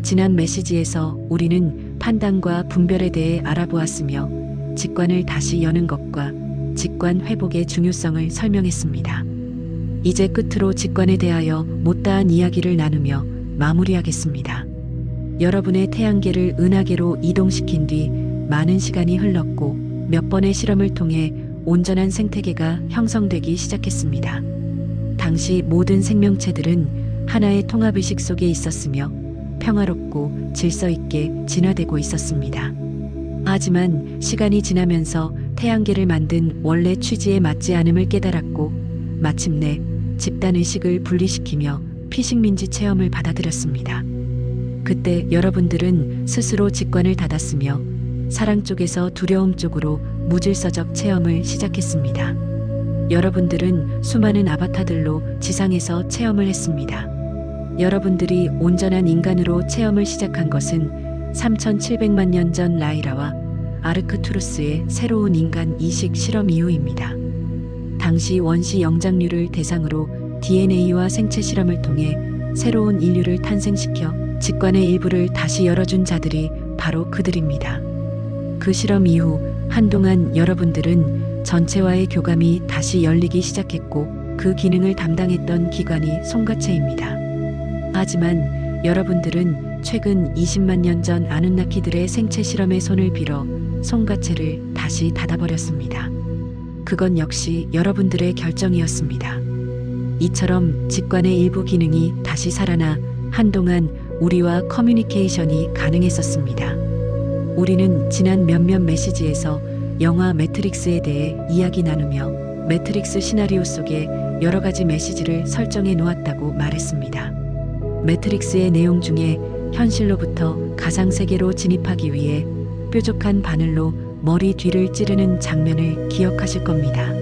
지난 메시지에서 우리는 판단과 분별에 대해 알아보았으며 직관을 다시 여는 것과 직관 회복의 중요성을 설명했습니다. 이제 끝으로 직관에 대하여 못다한 이야기를 나누며 마무리하겠습니다. 여러분의 태양계를 은하계로 이동시킨 뒤 많은 시간이 흘렀고 몇 번의 실험을 통해 온전한 생태계가 형성되기 시작했습니다. 당시 모든 생명체들은 하나의 통합의식 속에 있었으며 평화롭고 질서 있게 진화되고 있었습니다. 하지만 시간이 지나면서 태양계를 만든 원래 취지에 맞지 않음을 깨달았고 마침내 집단의식을 분리시키며 피식민지 체험을 받아들였습니다. 그때 여러분들은 스스로 직관을 닫았으며 사랑 쪽에서 두려움 쪽으로 무질서적 체험을 시작했습니다. 여러분들은 수많은 아바타들로 지상에서 체험을 했습니다. 여러분들이 온전한 인간으로 체험을 시작한 것은 3700만 년 전 라이라와 아르크투루스의 새로운 인간 이식 실험 이후입니다. 당시 원시 영장류를 대상으로 DNA와 생체 실험을 통해 새로운 인류를 탄생시켜 직관의 일부를 다시 열어준 자들이 바로 그들입니다. 그 실험 이후 한동안 여러분들은 전체와의 교감이 다시 열리기 시작했고 그 기능을 담당했던 기관이 송가체입니다. 하지만 여러분들은 최근 20만 년 전 아누나키들의 생체 실험의 손을 빌어 송가체를 다시 닫아버렸습니다. 그건 역시 여러분들의 결정이었습니다. 이처럼 직관의 일부 기능이 다시 살아나 한동안 우리와 커뮤니케이션이 가능했었습니다. 우리는 지난 몇몇 메시지에서 영화 매트릭스에 대해 이야기 나누며 매트릭스 시나리오 속에 여러 가지 메시지를 설정해 놓았다고 말했습니다. 매트릭스의 내용 중에 현실로부터 가상세계로 진입하기 위해 뾰족한 바늘로 머리 뒤를 찌르는 장면을 기억하실 겁니다.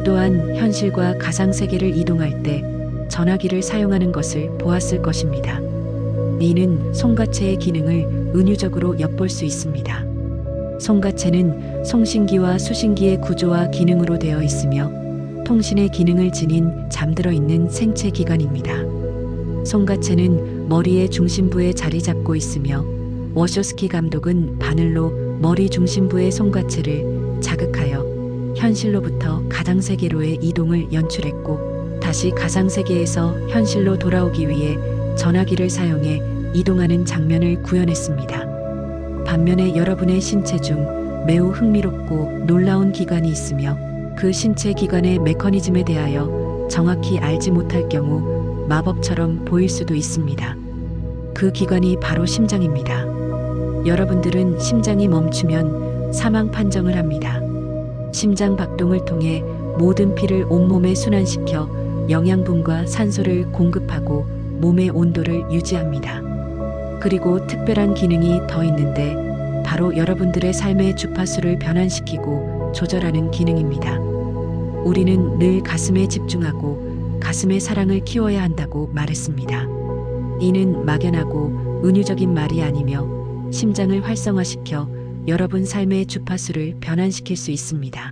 또한 현실과 가상세계를 이동할 때 전화기를 사용하는 것을 보았을 것입니다. 이는 송가체의 기능을 은유적으로 엿볼 수 있습니다. 송가체는 송신기와 수신기의 구조와 기능으로 되어 있으며 통신의 기능을 지닌 잠들어 있는 생체 기관입니다. 송가체는 머리의 중심부에 자리 잡고 있으며 워쇼스키 감독은 바늘로 머리 중심부의 송가체를 자극하여 현실로부터 가상세계로의 이동을 연출했고 다시 가상세계에서 현실로 돌아오기 위해 전화기를 사용해 이동하는 장면을 구현했습니다. 반면에 여러분의 신체 중 매우 흥미롭고 놀라운 기관이 있으며 그 신체 기관의 메커니즘에 대하여 정확히 알지 못할 경우 마법처럼 보일 수도 있습니다. 그 기관이 바로 심장입니다. 여러분들은 심장이 멈추면 사망 판정을 합니다. 심장 박동을 통해 모든 피를 온몸에 순환시켜 영양분과 산소를 공급하고 몸의 온도를 유지합니다. 그리고 특별한 기능이 더 있는데 바로 여러분들의 삶의 주파수를 변환시키고 조절하는 기능입니다. 우리는 늘 가슴에 집중하고 가슴의 사랑을 키워야 한다고 말했습니다. 이는 막연하고 은유적인 말이 아니며 심장을 활성화시켜 여러분 삶의 주파수를 변환시킬 수 있습니다.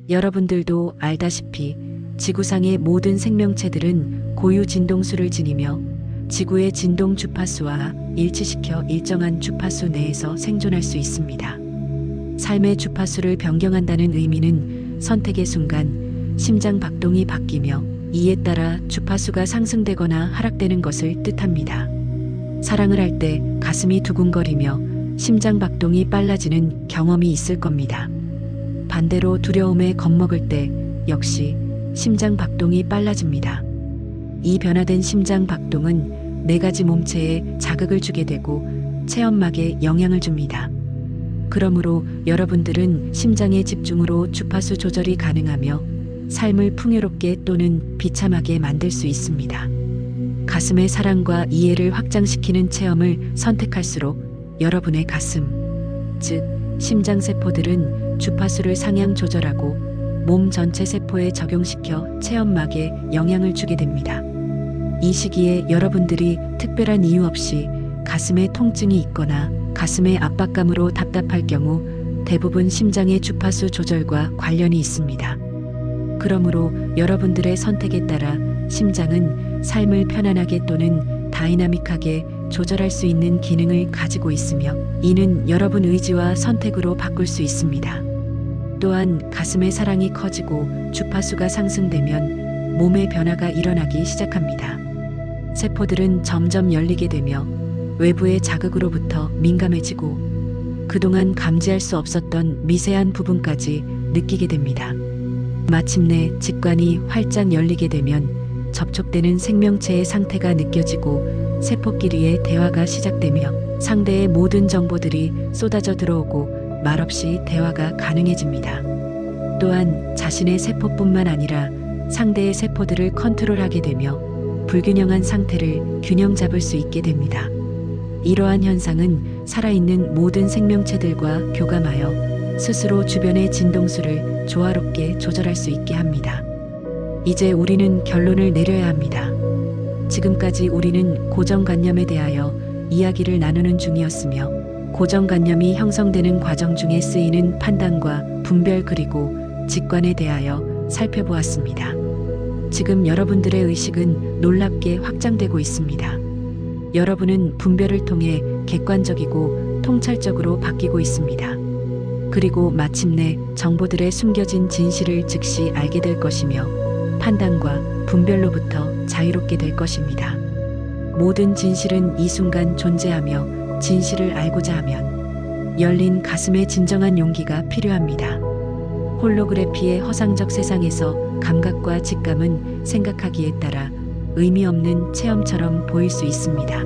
여러분들도 알다시피 지구상의 모든 생명체들은 고유 진동수를 지니며 지구의 진동 주파수와 일치시켜 일정한 주파수 내에서 생존할 수 있습니다. 삶의 주파수를 변경한다는 의미는 선택의 순간 심장 박동이 바뀌며 이에 따라 주파수가 상승되거나 하락되는 것을 뜻합니다. 사랑을 할 때 가슴이 두근거리며 심장 박동이 빨라지는 경험이 있을 겁니다. 반대로 두려움에 겁먹을 때 역시 심장 박동이 빨라집니다. 이 변화된 심장 박동은 네 가지 몸체에 자극을 주게 되고 체험막에 영향을 줍니다. 그러므로 여러분들은 심장의 집중으로 주파수 조절이 가능하며 삶을 풍요롭게 또는 비참하게 만들 수 있습니다. 가슴의 사랑과 이해를 확장시키는 체험을 선택할수록 여러분의 가슴, 즉 심장세포들은 주파수를 상향 조절하고 몸 전체 세포에 적용시켜 체험막에 영향을 주게 됩니다. 이 시기에 여러분들이 특별한 이유 없이 가슴에 통증이 있거나 가슴의 압박감으로 답답할 경우 대부분 심장의 주파수 조절과 관련이 있습니다. 그러므로 여러분들의 선택에 따라 심장은 삶을 편안하게 또는 다이나믹하게 조절할 수 있는 기능을 가지고 있으며 이는 여러분 의지와 선택으로 바꿀 수 있습니다. 또한 가슴의 사랑이 커지고 주파수가 상승되면 몸의 변화가 일어나기 시작합니다. 세포들은 점점 열리게 되며 외부의 자극으로부터 민감해지고 그동안 감지할 수 없었던 미세한 부분까지 느끼게 됩니다. 마침내 직관이 활짝 열리게 되면 접촉되는 생명체의 상태가 느껴지고 세포끼리의 대화가 시작되며 상대의 모든 정보들이 쏟아져 들어오고 말없이 대화가 가능해집니다. 또한 자신의 세포뿐만 아니라 상대의 세포들을 컨트롤하게 되며 불균형한 상태를 균형 잡을 수 있게 됩니다. 이러한 현상은 살아있는 모든 생명체들과 교감하여 스스로 주변의 진동수를 조화롭게 조절할 수 있게 합니다. 이제 우리는 결론을 내려야 합니다. 지금까지 우리는 고정관념에 대하여 이야기를 나누는 중이었으며 고정관념이 형성되는 과정 중에 쓰이는 판단과 분별 그리고 직관에 대하여 살펴보았습니다. 지금 여러분들의 의식은 놀랍게 확장되고 있습니다. 여러분은 분별을 통해 객관적이고 통찰적으로 바뀌고 있습니다. 그리고 마침내 정보들의 숨겨진 진실을 즉시 알게 될 것이며 판단과 분별로부터 자유롭게 될 것입니다. 모든 진실은 이 순간 존재하며 진실을 알고자 하면 열린 가슴의 진정한 용기가 필요합니다. 홀로그래피의 허상적 세상에서 감각과 직감은 생각하기에 따라 의미 없는 체험처럼 보일 수 있습니다.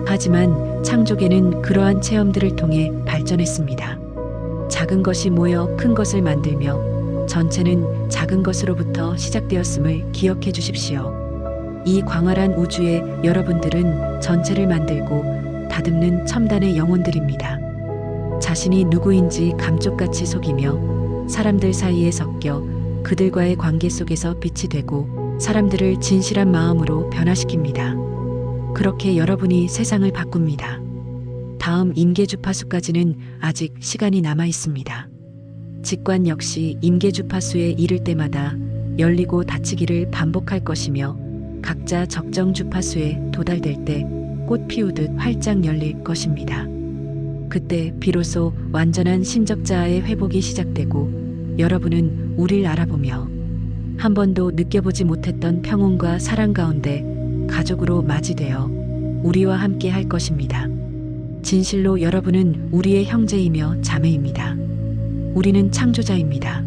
하지만 창조계는 그러한 체험들을 통해 발전했습니다. 작은 것이 모여 큰 것을 만들며 전체는 작은 것으로부터 시작되었음을 기억해 주십시오. 이 광활한 우주에 여러분들은 전체를 만들고 다듬는 첨단의 영혼들입니다. 자신이 누구인지 감쪽같이 속이며 사람들 사이에 섞여 그들과의 관계 속에서 빛이 되고 사람들을 진실한 마음으로 변화시킵니다. 그렇게 여러분이 세상을 바꿉니다. 다음 임계 주파수까지는 아직 시간이 남아 있습니다. 직관 역시 임계 주파수에 이를 때마다 열리고 닫히기를 반복할 것이며 각자 적정 주파수에 도달될 때 꽃 피우듯 활짝 열릴 것입니다. 그때 비로소 완전한 신적자아의 회복이 시작되고 여러분은 우리를 알아보며 한 번도 느껴보지 못했던 평온과 사랑 가운데 가족으로 맞이되어 우리와 함께 할 것입니다. 진실로 여러분은 우리의 형제이며 자매입니다. 우리는 창조자입니다.